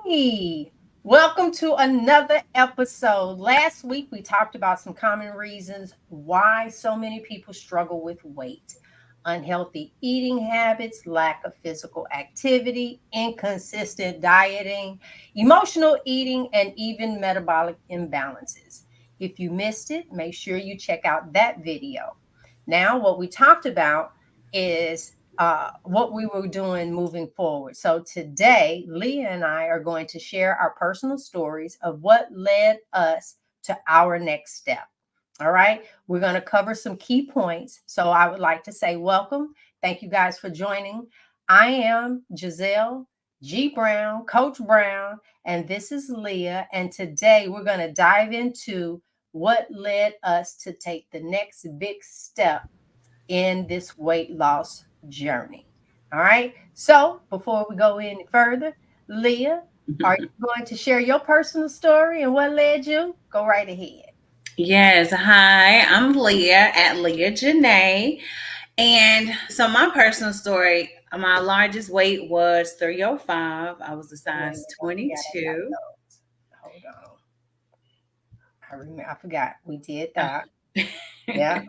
Hey, welcome to another episode. Last week we talked about some common reasons why so many people struggle with weight: unhealthy eating habits, lack of physical activity, inconsistent dieting, emotional eating, and even metabolic imbalances. If you missed it, make sure you check out that video. Now, what we talked about is what we were doing moving forward. So today, Leah and I are going to share our personal stories of what led us to our next step. All right, we're going to cover some key points. So I would like to say welcome. Thank you guys for joining. I am Giselle G. Brown, Coach Brown, and this is Leah. And today we're going to dive into what led us to take the next big step in this weight loss journey. All right. So before we go any further, Leah, are you going to share your personal story and what led you? Go right ahead. Yes, hi, I'm Leah at Leah Janae. And so my personal story, my largest weight was 305. I was a Wait, size don't forget I got 22. those. Hold on. I remember. I forgot we did Uh, that. Yeah,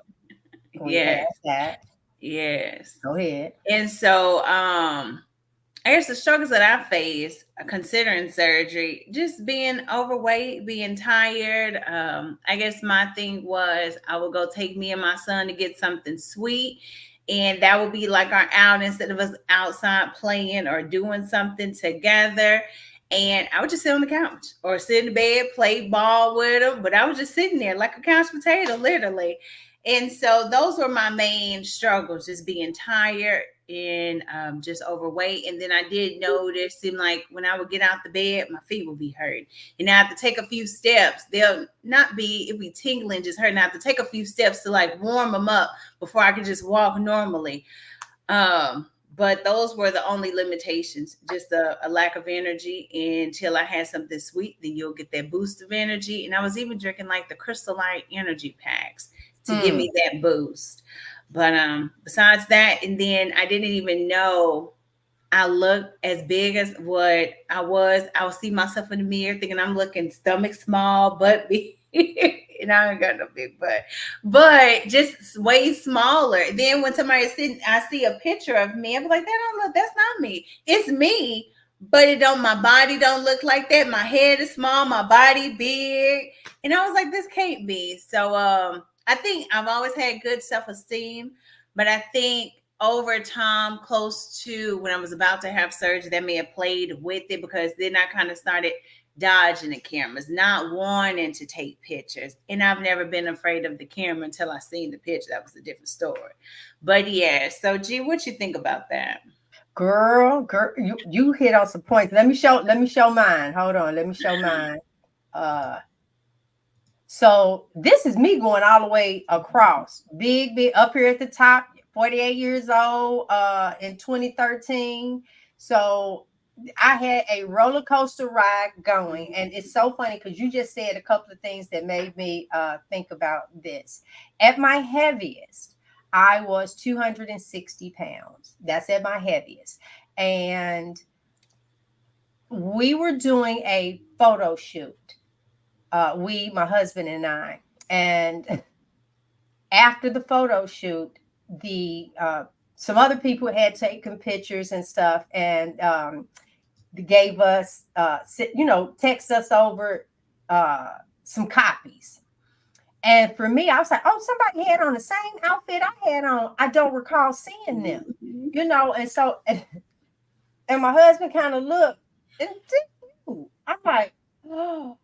we yes, passed that. yes. Go ahead. And so I guess the struggles that I faced considering surgery, just being overweight, being tired. I guess my thing was I would go take me and my son to get something sweet. And that would be like our out instead of us outside playing or doing something together. And I would just sit on the couch or sit in the bed, play ball with him. But I was just sitting there like a couch potato, literally. And so those were my main struggles, just being tired and just overweight. And then I did notice, seemed like when I would get out the bed, my feet would be hurt. And I have to take a few steps. They'll not be, it'd be tingling, just hurting. I have to take a few steps to like warm them up before I could just walk normally. But those were the only limitations, just a lack of energy. Until I had something sweet, then you'll get that boost of energy. And I was even drinking like the Crystal Light energy packs to give Hmm. me that boost. But besides that, and then I didn't even know I looked as big as what I was. I would see myself in the mirror thinking I'm looking stomach small, butt big. And I ain't got no big butt, but just way smaller. Then when somebody's sitting, I see a picture of me. I'm like, that don't look, that's not me. It's me, but it don't, my body don't look like that. My head is small, my body big. And I was like, this can't be. So I think I've always had good self-esteem, but I think over time, close to when I was about to have surgery, that may have played with it because then I kind of started dodging the cameras, not wanting to take pictures. And I've never been afraid of the camera until I seen the picture. That was a different story. But yeah, so G, what you think about that? Girl, you hit on some points. Let me show mine. Hold on, let me show mine. Uh So this is me going all the way across. Big up here at the top, 48 years old, in 2013. So I had a roller coaster ride going. And it's so funny because you just said a couple of things that made me think about this. At my heaviest, I was 260 pounds. That's at my heaviest. And we were doing a photo shoot, my husband and I. And after the photo shoot, the some other people had taken pictures and stuff, and gave us, text us over some copies. And for me, I was like, oh, somebody had on the same outfit I had on. I don't recall seeing them, Mhm. and so, and my husband kind of looked, and I'm like, oh,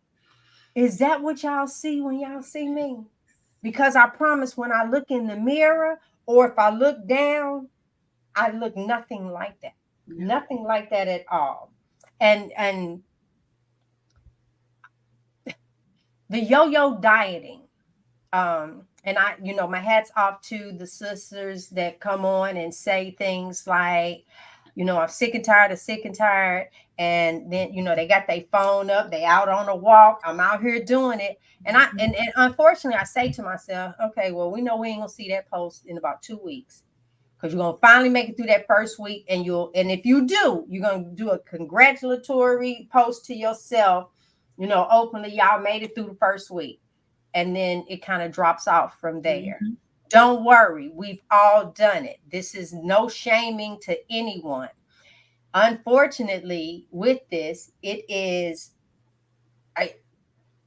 is that what y'all see when y'all see me? Because I promise when I look in the mirror or if I look down, I look nothing like that. Yeah. Nothing like that at all. And the yo-yo dieting. And my hat's off to the sisters that come on and say things like, I'm sick and tired of sick and tired. And then, they got their phone up, they out on a walk. I'm out here doing it. And unfortunately I say to myself, okay, well, we know we ain't gonna see that post in about 2 weeks. because you're gonna finally make it through that first week, and if you do, you're gonna do a congratulatory post to yourself, openly, y'all made it through the first week, and then it kind of drops off from there. Mhm. Don't worry, we've all done it. This is no shaming to anyone. Unfortunately, with this, it is I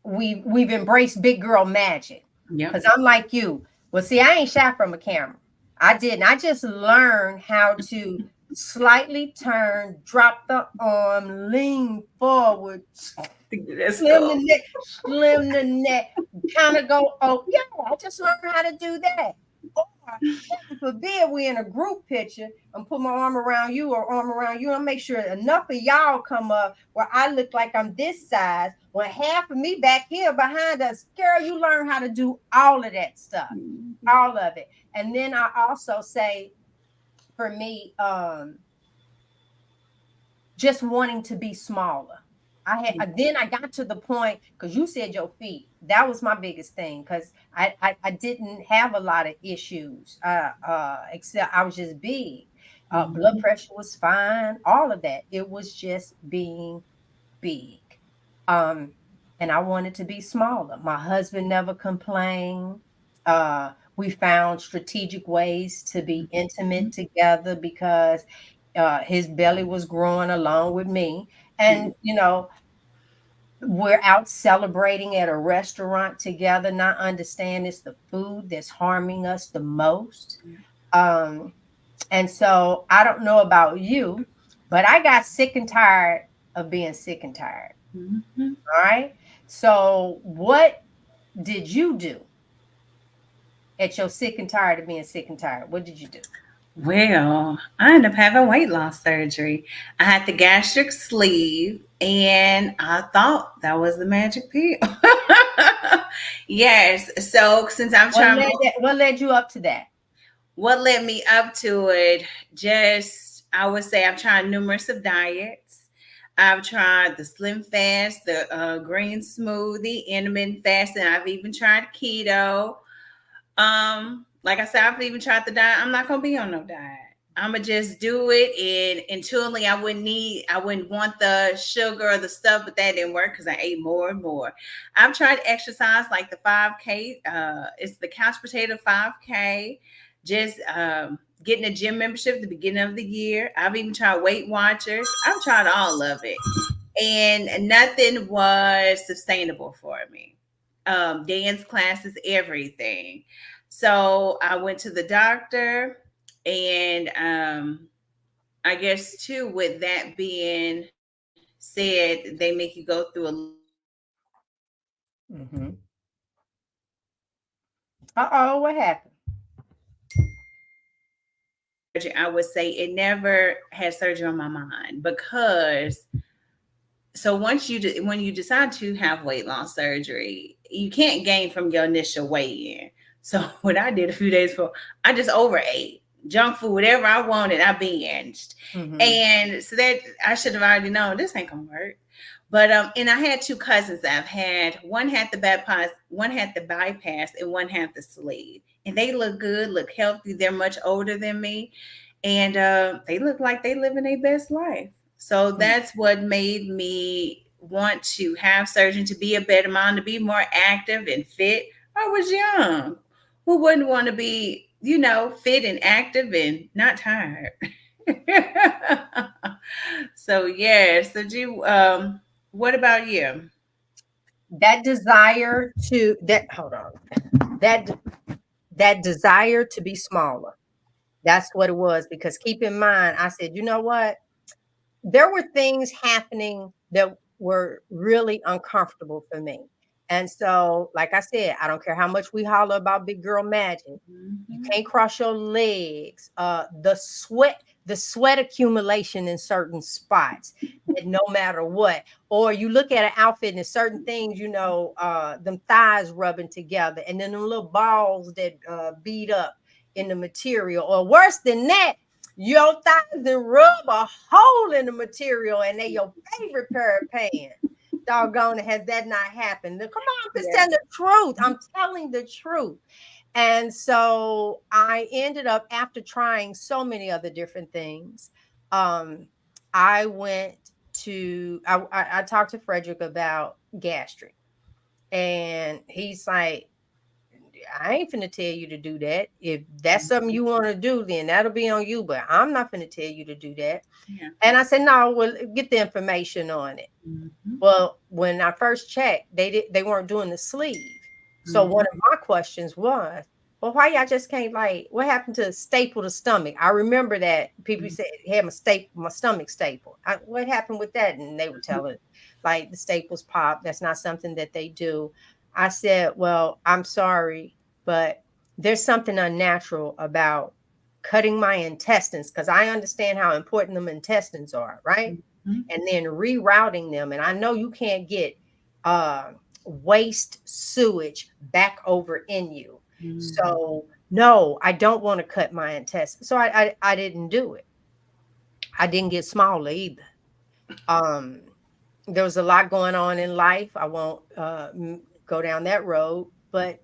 we've embraced big girl magic. Yep. Because I'm like you. Well, see, I ain't shy from a camera. I didn't. I just learned how to slightly turn, drop the arm, lean forward, Let's slim the go. neck, slim the neck, kind of go, oh, yeah, I just learned how to do that. Or, heaven forbid, we in a group picture and put my arm around you or arm around you and make sure enough of y'all come up where I look like I'm this size, when half of me back here behind us. Girl, you learn how to do all of that stuff, Mhm. all of it. And then I also say, for me, just wanting to be smaller. Then I got to the point, because you said your feet. That was my biggest thing, because I didn't have a lot of issues. Except I was just big. Blood Mhm. pressure was fine, all of that. It was just being big. Um, and I wanted to be smaller. My husband never complained. We found strategic ways to be intimate Mhm. together because his belly was growing along with me. Mhm. And, we're out celebrating at a restaurant together, not understanding it's the food that's harming us the most. Um, and so I don't know about you, but I got sick and tired of being sick and tired. Mhm. All right. So, what did you do at your sick and tired of being sick and tired? What did you do? Well, I ended up having weight loss surgery. I had the gastric sleeve, and I thought that was the magic pill. Yes. So since I'm trying, What led you up to that? what led me up to it? Just I would say I've tried numerous of diets. I've tried the slim fast, the green smoothie, intermittent fasting. I've even tried keto. Like I said, I've even tried the diet. I'm not gonna be on no diet. I'ma just do it, and intuitively, I wouldn't want the sugar or the stuff, but that didn't work because I ate more and more. I've tried exercise like the 5K. It's the couch potato 5K. Just getting a gym membership at the beginning of the year. I've even tried Weight Watchers. I've tried all of it, and nothing was sustainable for me. Dance classes, everything. So I went to the doctor, and I guess too, with that being said, they make you go through a little process to get your weight Mm-hmm. loss. Uh-oh, what happened? Surgery, I would say it never had surgery on my mind because so when you decide to have weight loss surgery, you can't gain from your initial weigh in. So what I did a few days before, I just overate junk food, whatever I wanted, I binged, Mm-hmm. and so that I should have already known this ain't gonna work. But and I had two cousins that I've had. One had the bypass, and one had the sleeve, and they look good, look healthy. They're much older than me, and they look like they living their best life. So that's what made me want to have surgery, to be a better mom, to be more active and fit. I was young. Who wouldn't want to be, fit and active and not tired? So yeah. So what about you? That desire to that hold on. That desire to be smaller. That's what it was. Because keep in mind, I said, you know what? There were things happening that were really uncomfortable for me. And so, like I said, I don't care how much we holler about big girl magic. You Mhm. can't cross your legs. The sweat accumulation in certain spots that no matter what. Or you look at an outfit and there's certain things, them thighs rubbing together, and then them little balls that beat up in the material. Or worse than that, your thighs then rub a hole in the material and they your favorite pair of pants. Doggone it, has that not happened? Come on, just Yeah. tell the truth. I'm telling the truth. And so I ended up, after trying so many other different things, um, I went I talked to Frederick about gastric, and he's like, I ain't finna tell you to do that. If that's something you want to do, then that'll be on you. But I'm not finna tell you to do that. Yeah. And I said, no, well, get the information on it. Mhm. Well, when I first checked, they weren't doing the sleeve. So one Mhm. of my questions was, well, why y'all just can't, like, what happened to staple the stomach? I remember that people said had my stomach staple. What happened with that? And they were telling, like, the staples pop. That's not something that they do. I said, well, I'm sorry, but there's something unnatural about cutting my intestines, because I understand how important them intestines are, right? Mhm. And then rerouting them. And I know you can't get uh, waste sewage back over in you. Mhm. So no, I don't want to cut my intestines. So I didn't do it. I didn't get smaller either. Um, there was a lot going on in life. I won't go down that road, but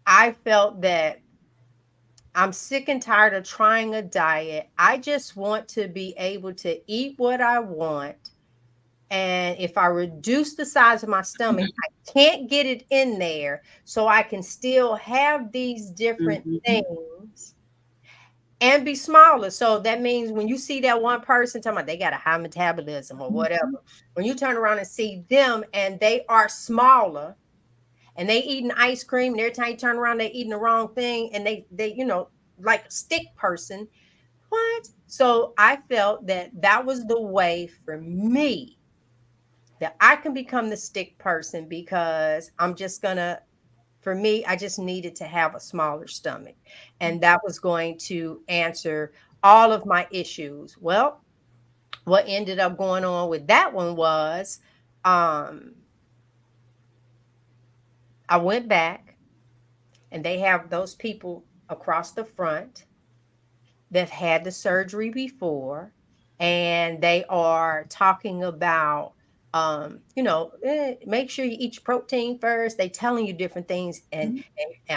I felt that I'm sick and tired of trying a diet. I just want to be able to eat what I want. And if I reduce the size of my stomach, I can't get it in there. So I can still have these different Mhm. things and be smaller. So that means when you see that one person talking about they got a high metabolism or whatever, Mhm. when you turn around and see them and they are smaller and they eating ice cream, and every time you turn around, they eating the wrong thing, and they like a stick person. What? So I felt that that was the way for me that I can become the stick person, because I'm just gonna, for me, I just needed to have a smaller stomach. And that was going to answer all of my issues. Well, what ended up going on with that one was um, I went back, and they have those people across the front that had the surgery before, and they are talking about make sure you eat your protein first. They telling you different things, and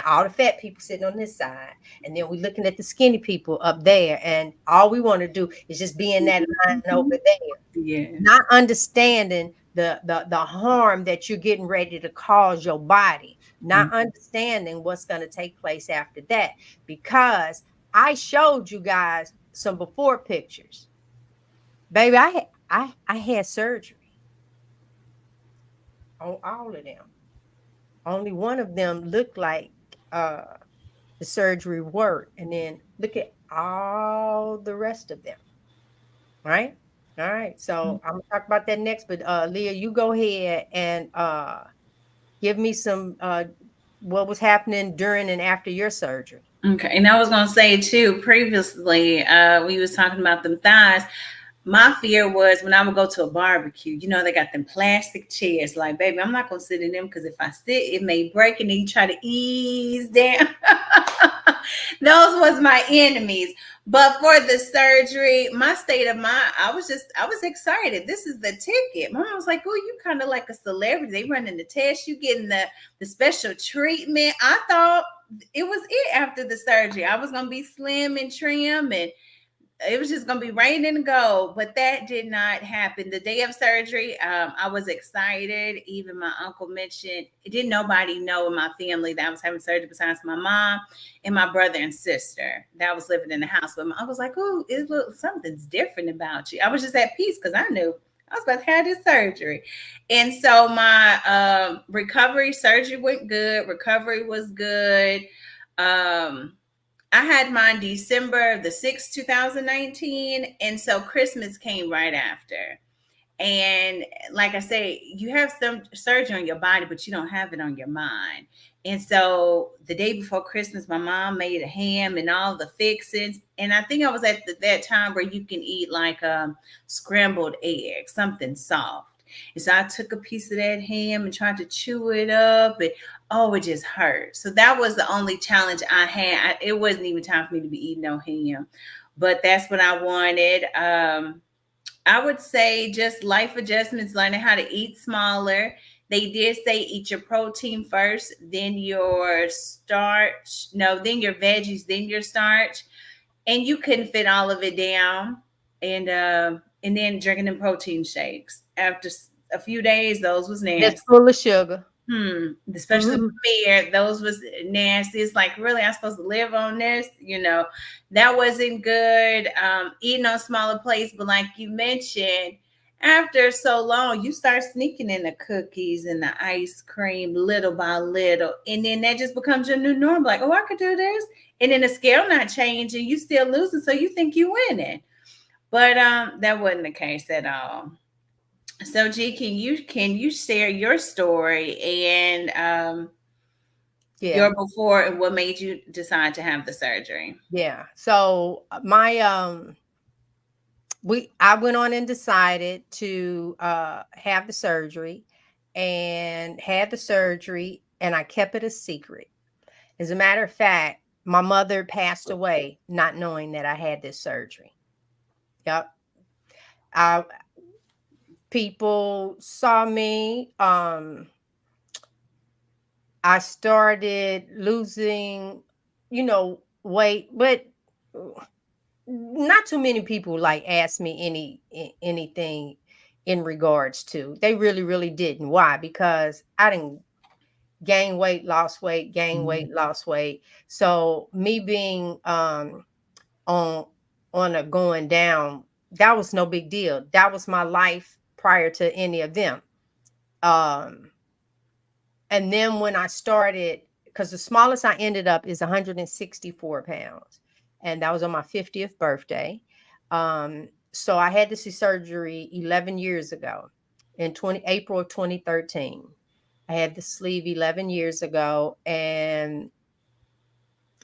all the fat people sitting on this side, and then we looking at the skinny people up there, and all we want to do is just be in that line over Mhm. there, Yes. not understanding the harm that you're getting ready to cause your body, not understanding what's going to take place after that. Because I showed you guys some before pictures, baby. I had surgery on all of them. Only one of them looked like uh the surgery worked, and then look at all the rest of them. Right. All right, so I'm gonna talk about that next, but Leah, you go ahead and give me some what was happening during and after your surgery. Okay, and I was gonna say too. Previously, we was talking about them thighs. My fear was when I would go to a barbecue. You know, they got them plastic chairs. Like, baby, I'm not gonna sit in them because if I sit, it may break, and then you try to ease down. Those was my enemies. But for the surgery, my state of mind, I was excited. This is the ticket. Mom was like, "Oh, you kind of like a celebrity. They running the test. You getting the special treatment." I thought it was it after the surgery. I was gonna be slim and trim, and it was just gonna be raining and go, but that did not happen. The day of surgery, I was excited. Even my uncle mentioned it. Didn't nobody know in my family that I was having surgery besides my mom and my brother and sister that was living in the house. But my uncle was like, "Oh, it looks something's different about you." I was just at peace because I knew I was about to have this surgery. And so my recovery surgery went good. Recovery was good. Um, I had mine December the 6th, 2019. And so Christmas came right after. And like I say, you have some surgery on your body, but you don't have it on your mind. And so the day before Christmas, my mom made a ham and all the fixings. And I think I was at that time where you can eat like scrambled eggs, something soft. And so I took a piece of that ham and tried to chew it up, and oh, it just hurt. So that was the only challenge I had. It wasn't even time for me to be eating no ham, but that's what I wanted. I would say just life adjustments, learning how to eat smaller, They did say eat your protein first, then your starch, no, then your veggies, then your starch, and you couldn't fit all of it down, and then drinking them protein shakes after a few days, those was That's nasty. full of sugar. Especially Mhm. for me, those was nasty. It's like, really, I'm supposed to live on this? That wasn't good. Eating on smaller plates, but like you mentioned, after so long, you start sneaking in the cookies and the ice cream little by little, and then that just becomes your new norm. Like, oh, I could do this, and then the scale not changing, you still losing, so you think you winning, but that wasn't the case at all. So, G, can you share your story and Yeah. your before and what made you decide to have the surgery? Yeah. So my we I went on and decided to have the surgery, and had the surgery, and I kept it a secret. As a matter of fact, my mother passed away not knowing that I had this surgery. Yep. I People saw me. I started losing, weight, but not too many people like asked me anything in regards to. They really, really didn't. Why? Because I didn't gain weight, lost weight, gain weight, lost weight. So me being on on a going down, that was no big deal. That was my life prior to any of them. Um And then when I started, because the smallest I ended up is 164 pounds, and that was on my 50th birthday. So I had this surgery 11 years ago, in 20 April of 2013. I had the sleeve 11 years ago, and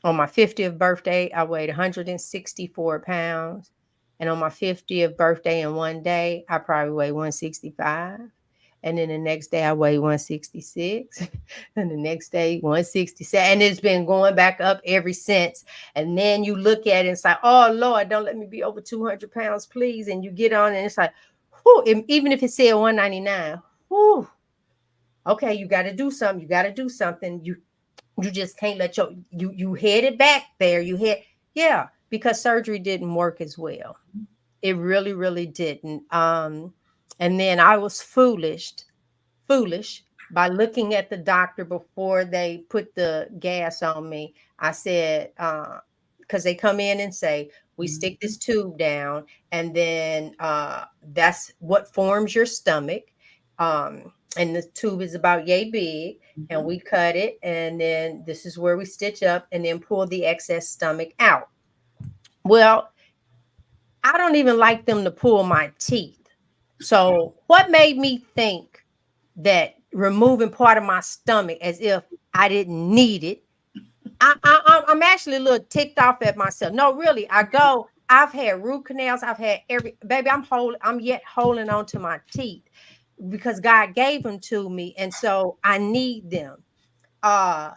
on my 50th birthday, I weighed 164 pounds. And on my 50th birthday in one day, I probably weighed 165. And then the next day, I weighed 166. And the next day, 167. And it's been going back up ever since. And then you look at it and it's like, oh, Lord, don't let me be over 200 pounds, please. And you get on it and it's like, whew, even if it said 199, whew, okay, you got to do something. You got to do something. You just can't let you headed back there. Yeah, because surgery didn't work as well. It really, really didn't. And then I was foolish by looking at the doctor before they put the gas on me. I said, because they come in and say, we stick Mhm. this tube down, and then that's what forms your stomach. And the tube is about yay big, and Mhm. we cut it, and then this is where we stitch up and then pull the excess stomach out. Well, I don't even like them to pull my teeth. So, what made me think that removing part of my stomach as if I didn't need it? I'm actually a little ticked off at myself. No, really, I go. I've had root canals. I've had every baby. I'm yet holding on to my teeth because God gave them to me, and so I need them. Uh,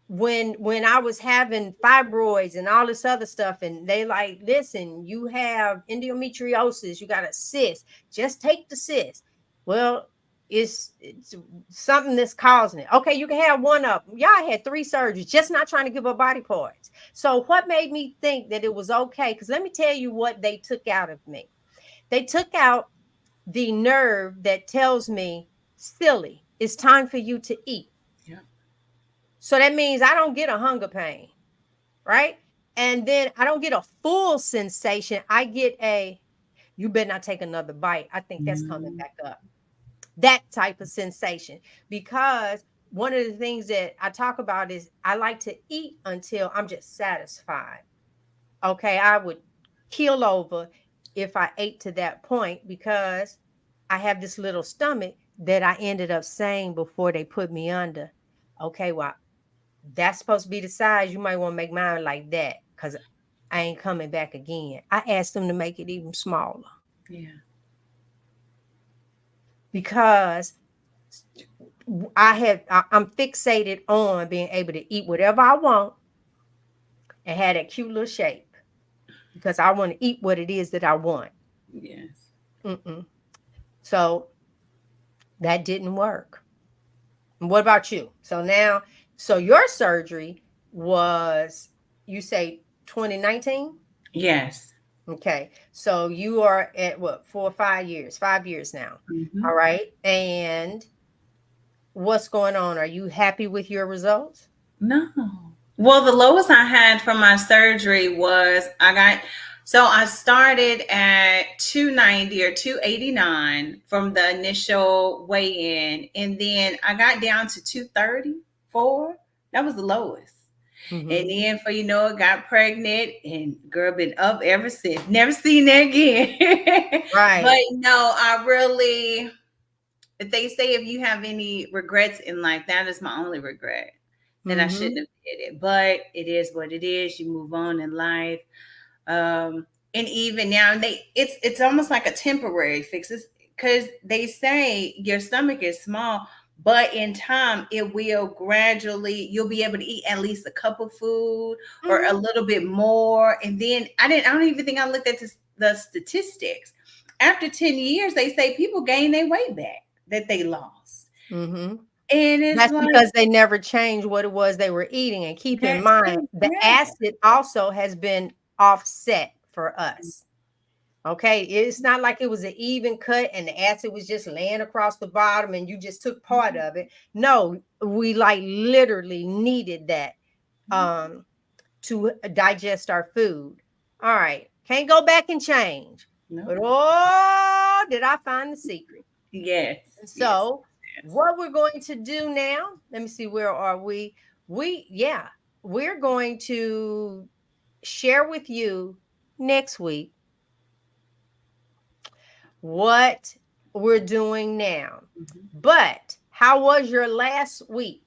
when I was having fibroids and all this other stuff, and they like, listen, you have endometriosis, you got a cyst, just take the cyst. Well, it's something that's causing it. Okay, you can have one of them. Yeah, I had 3 surgeries, just not trying to give up body parts. So what made me think that it was okay? Because let me tell you what they took out of me. They took out the nerve that tells me, silly, it's time for you to eat. Yeah. So that means I don't get a hunger pain, right? And then I don't get a full sensation. I get a, you better not take another bite. I think that's coming Mhm. back up. That type of sensation. Because one of the things that I talk about is I like to eat until I'm just satisfied. Okay. I would keel over if I ate to that point because I have this little stomach that I ended up saying before they put me under. Okay, well, that's supposed to be the size. You might want to make mine like that because I ain't coming back again. I asked them to make it even smaller Yeah. because I'm fixated on being able to eat whatever I want and have that cute little shape because I want to eat what it is that I want. Yes. Mm-mm. So that didn't work. And what about you? So now, so your surgery was, you say 2019? Yes. Okay. So you are at what, 4 or 5 years? 5 years now. All Hmm. right. And what's going on? Are you happy with your results? No. Well, the lowest I had from my surgery was I started at 290 or 289 from the initial weigh in, and then I got down to 234. That was the lowest. And Mm-hmm. then for got pregnant and girl been up ever since. Never seen that again. But Right. no, I really, if they say if you have any regrets in life, that is my only regret, that I shouldn't Mm-hmm. have did it. But it is what it is. You move on in life. And even now, it's almost like a temporary fix. Because they say your stomach is small, but in time it will gradually. You'll be able to eat at least a cup of food or a Mm-hmm. little bit more. And then I didn't. I don't even think I looked at the statistics. After 10 years, they say people gain their weight back that they lost, Mm-hmm. and it's That's like because they never changed what it was they were eating. And keep in that's mind, the correct. acid also has been offset for us. Okay. It's not like it was an even cut and the acid was just laying across the bottom and you just took part of it. No, we like literally needed that um to digest our food. All right. Can't go back and change. No. But oh, did I find the secret? Yes. And Yes. so, Yes. what we're going to do now, let me see, where are we? Yeah, we're going to share with you next week what we're doing now. Mhm. But how was your last week?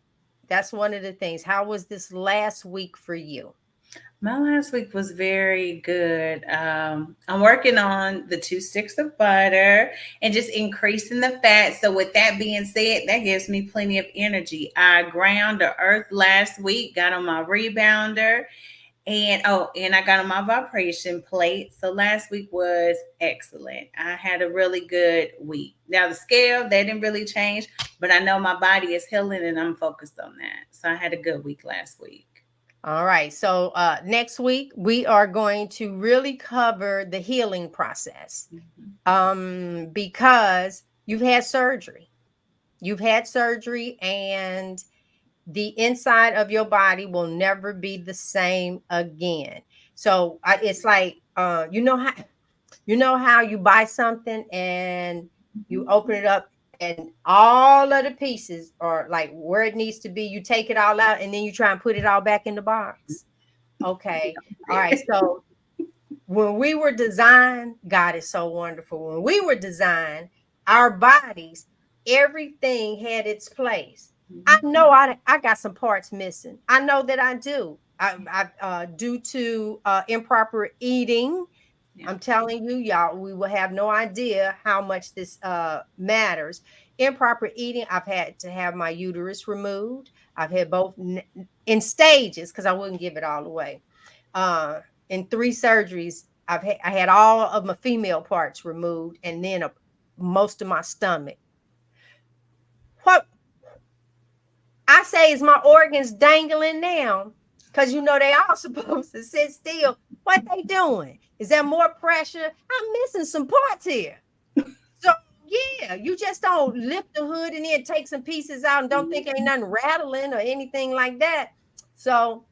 That's one of the things. How was this last week for you? My last week was very good. I'm working on the 2 sticks of butter and just increasing the fat. So, with that being said, that gives me plenty of energy. I ground the earth last week, got on my rebounder, and and I got on my vibration plate. So, last week was excellent. I had a really good week. Now, the scale, that didn't really change, but I know my body is healing and I'm focused on that. So, I had a good week last week. All right. So next week we are going to really cover the healing process. Mhm. Because you've had surgery. You've had surgery and the inside of your body will never be the same again. So it's like you know how you buy something and you open it up and all of the pieces are like where it needs to be. You take it all out and then you try and put it all back in the box. Okay. All right. So when we were designed, God is so wonderful. When we were designed, our bodies, everything had its place. I Mhm. know I got some parts missing. I know that I do. I due to improper eating. Yeah. I'm telling you, y'all, we will have no idea how much this matters. Improper eating. I've had to have my uterus removed. I've had both in stages because I wouldn't give it all away. Uh, in 3 surgeries, I had all of my female parts removed, and then most of my stomach. What I say is my organs dangling now, because they all supposed to sit still. What they doing? Is there more pressure? I'm missing some parts here. So yeah, you just don't lift the hood and then take some pieces out and don't think ain't nothing rattling or anything like that. So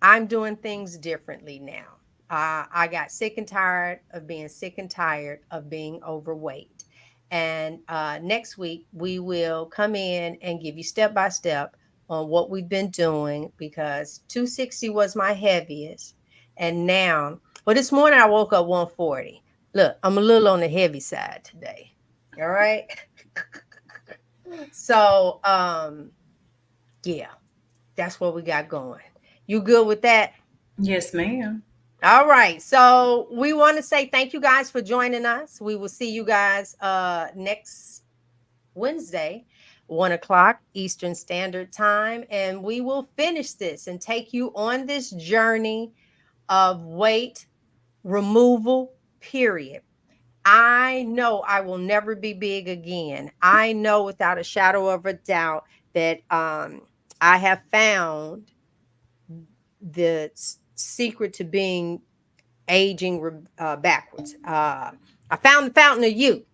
I'm doing things differently now. I got sick and tired of being sick and tired of being overweight. And next week, we will come in and give you step by step on what we've been doing because 260 was my heaviest. And now, well, this morning I woke up 140. Look, I'm a little on the heavy side today. All right. So, yeah, that's what we got going. You good with that? Yes, ma'am. All right. So we want to say thank you guys for joining us. We will see you guys next Wednesday, 1 o'clock Eastern Standard Time. And we will finish this and take you on this journey of weight removal, period. I know I will never be big again. I know without a shadow of a doubt that I have found the secret to being aging backwards. I found the fountain of youth.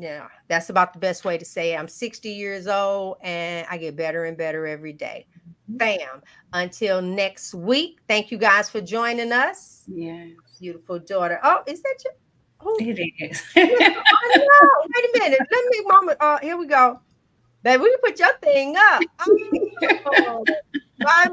Yeah, that's about the best way to say it. I'm 60 years old and I get better and better every day. Bam. Until next week. Thank you guys for joining us. Yes, Beautiful daughter. Oh, is that your who? it is. I know. Wait a minute. Let me, mama. Here we go. Baby, we put your thing up. Oh, bye,